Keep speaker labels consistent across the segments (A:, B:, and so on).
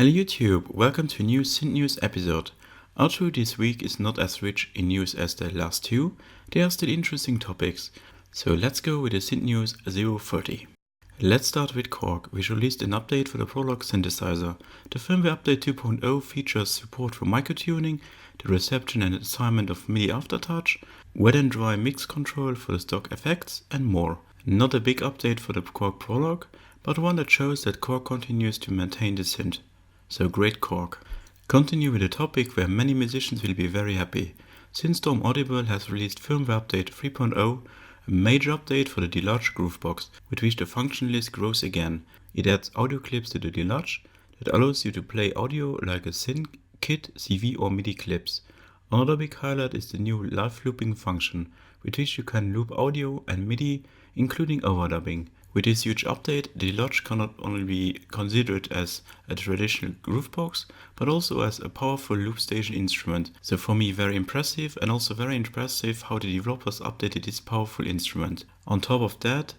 A: Hello YouTube, welcome to a new Synth News episode. Although this week is not as rich in news as the last two, there are still interesting topics. So let's go with the Synth News 030. Let's start with KORG, which released an update for the Prologue synthesizer. The firmware update 2.0 features support for microtuning, the reception and assignment of MIDI aftertouch, wet and dry mix control for the stock effects, and more. Not a big update for the KORG Prologue, but one that shows that KORG continues to maintain the synth. So great KORG. Continue with a topic where many musicians will be very happy. Synthstorm Audible has released firmware update 3.0, a major update for the Deluge Groovebox, with which the function list grows again. It adds audio clips to the Deluge that allows you to play audio like a synth kit, CV or MIDI clips. Another big highlight is the new live looping function, with which you can loop audio and MIDI, including overdubbing. With this huge update, the Deluge can not only be considered as a traditional groovebox, but also as a powerful loop station instrument. So for me, very impressive, and also very impressive how the developers updated this powerful instrument. On top of that,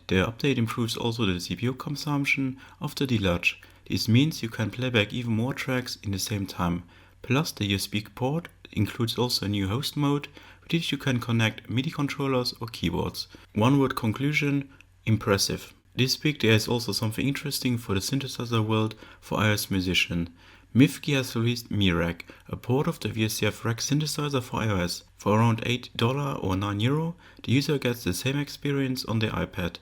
A: the update improves also the CPU consumption of the Deluge. This means you can play back even more tracks in the same time. Plus, the USB port includes also a new host mode, with which you can connect MIDI controllers or keyboards. One word conclusion: impressive. This week there is also something interesting for the synthesizer world for iOS musicians. Mifki has released Mirag, a port of the VSCF Rack synthesizer for iOS. For around $8 or €9, the user gets the same experience on the iPad.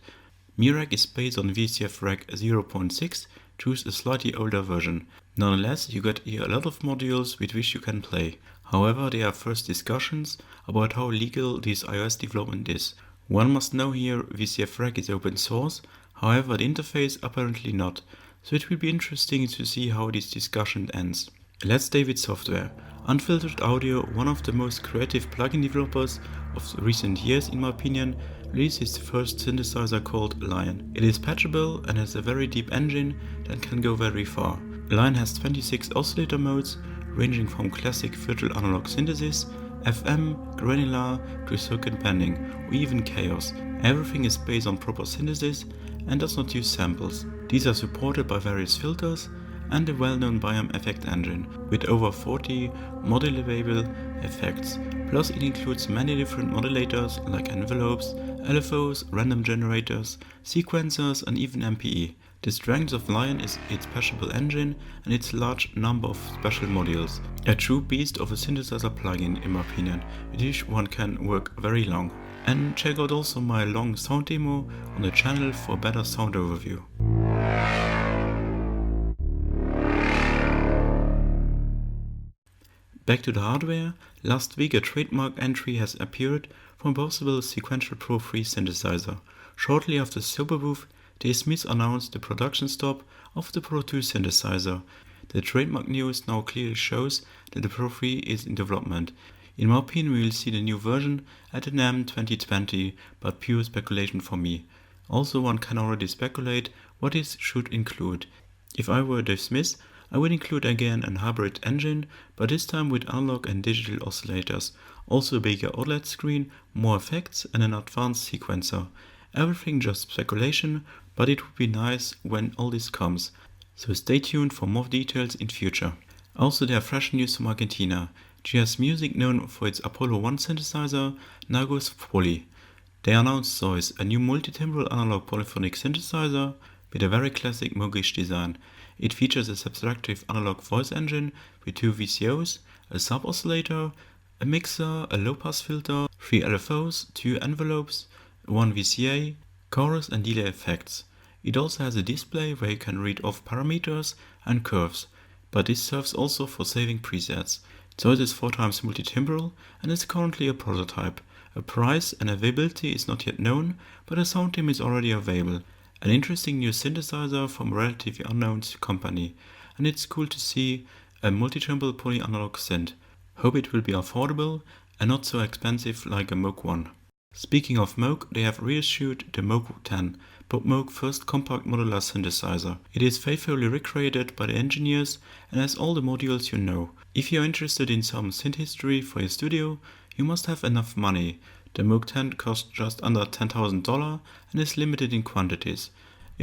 A: Mirag is based on VSCF Rack 0.6, choose a slightly older version. Nonetheless, you get here a lot of modules with which you can play. However, there are first discussions about how legal this iOS development is. One must know here, VSCF Rack is open source, however the interface apparently not, so it will be interesting to see how this discussion ends. Let's stay with software. Unfiltered Audio, one of the most creative plugin developers of recent years in my opinion, released its first synthesizer called Lion. It is patchable and has a very deep engine that can go very far. Lion has 26 oscillator modes, ranging from classic virtual analog synthesis, FM, granular to circuit bending, or even chaos. Everything is based on proper synthesis and does not use samples. These are supported by various filters and the well-known Biome effect engine, with over 40 modulable effects. Plus it includes many different modulators like envelopes, LFOs, random generators, sequencers and even MPE. The strength of Lion is its patchable engine and its large number of special modules. A true beast of a synthesizer plugin in my opinion, with which one can work very long. And check out also my long sound demo on the channel for a better sound overview. Back to the hardware, last week a trademark entry has appeared for a possible Sequential Pro 3 synthesizer. Shortly after Superbooth, Smith announced the production stop of the Pro 2 synthesizer. The trademark news now clearly shows that the Pro 3 is in development. In my opinion, we will see the new version at the NAMM 2020, but pure speculation for me. Also, one can already speculate what it should include. If I were Dave Smith, I would include again an hybrid engine, but this time with analog and digital oscillators, also a bigger OLED screen, more effects and an advanced sequencer. Everything just speculation, but it would be nice when all this comes. So stay tuned for more details in future. Also there are fresh news from Argentina. GS Music, known for its Apollo 1 synthesizer, now goes poly. They announced Zeus, a new multi-timbral analog polyphonic synthesizer with a very classic Moogish design. It features a subtractive analog voice engine with 2 VCOs, a sub-oscillator, a mixer, a low-pass filter, 3 LFOs, 2 envelopes, 1 VCA, chorus and delay effects. It also has a display where you can read off parameters and curves, but this serves also for saving presets. So it is 4 times multi-timbral and is currently a prototype. A price and availability is not yet known, but a sound team is already available. An interesting new synthesizer from a relatively unknown company, and it's cool to see a multi-timbral poly-analog synth. Hope it will be affordable and not so expensive like a Moog one. Speaking of Moog, they have reissued the Moog 10, but Moog's first compact modular synthesizer. It is faithfully recreated by the engineers and has all the modules you know. If you are interested in some synth history for your studio, you must have enough money. The Moog 10 costs just under $10,000 and is limited in quantities.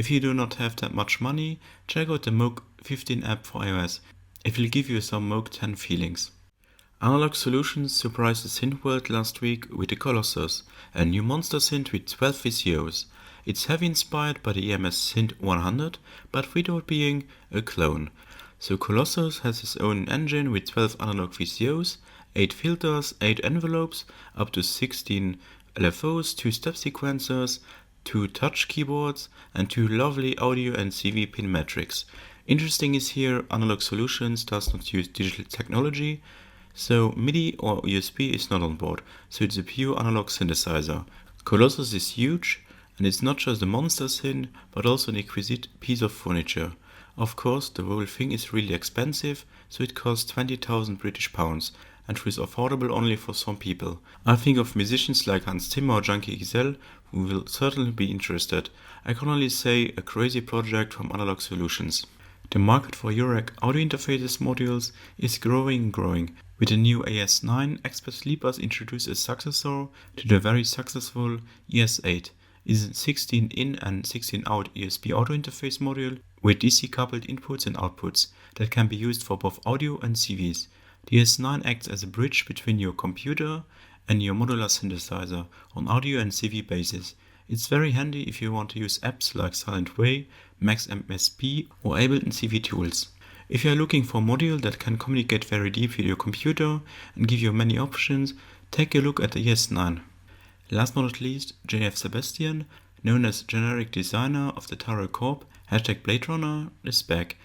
A: If you do not have that much money, check out the Moog 15 app for iOS. It will give you some Moog 10 feelings. Analog Solutions surprised the synth world last week with the COLOSSUS, a new monster synth with 12 VCOs. It's heavy inspired by the EMS Synth 100, but without being a clone. So COLOSSUS has its own engine with 12 analog VCOs, 8 filters, 8 envelopes, up to 16 LFOs, 2 step sequencers, 2 touch keyboards, and 2 lovely audio and CV pin metrics. Interesting is here, Analog Solutions does not use digital technology, so MIDI or USB is not on board, so it's a pure analog synthesizer. COLOSSUS is huge, and it's not just a monster synth, but also an exquisite piece of furniture. Of course, the whole thing is really expensive, so it costs 20,000 British pounds, and is affordable only for some people. I think of musicians like Hans Zimmer or Junkie XL who will certainly be interested. I can only say a crazy project from Analog Solutions. The market for UREC audio interfaces modules is growing. With the new AS9, expert sleepers introduce a successor to the very successful ES8. It is a 16 in and 16 out USB audio interface module with DC coupled inputs and outputs that can be used for both audio and CVs. The ES9 acts as a bridge between your computer and your modular synthesizer on audio and CV basis. It's very handy if you want to use apps like Silent Way, Max MSP or Ableton CV tools. If you are looking for a module that can communicate very deep with your computer and give you many options, take a look at the ES9. Last but not least, JF Sebastian, known as generic designer of the Tarot Corp, #BladeRunner, is back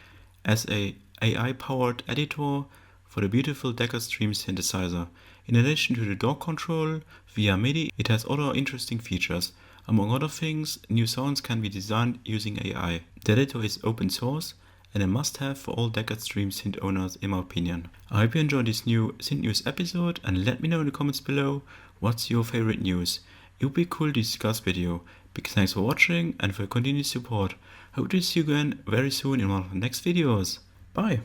A: as a AI-powered editor for the beautiful DECKARD'S Dream synthesizer. In addition to the DAW control via MIDI, it has other interesting features. Among other things, new sounds can be designed using AI. The editor is open source and a must-have for all DECKARD'S Dream synth owners in my opinion. I hope you enjoyed this new synth news episode and let me know in the comments below what's your favorite news. It would be cool to discuss with you. Big thanks for watching and for your continued support. Hope to see you again very soon in one of the next videos. Bye!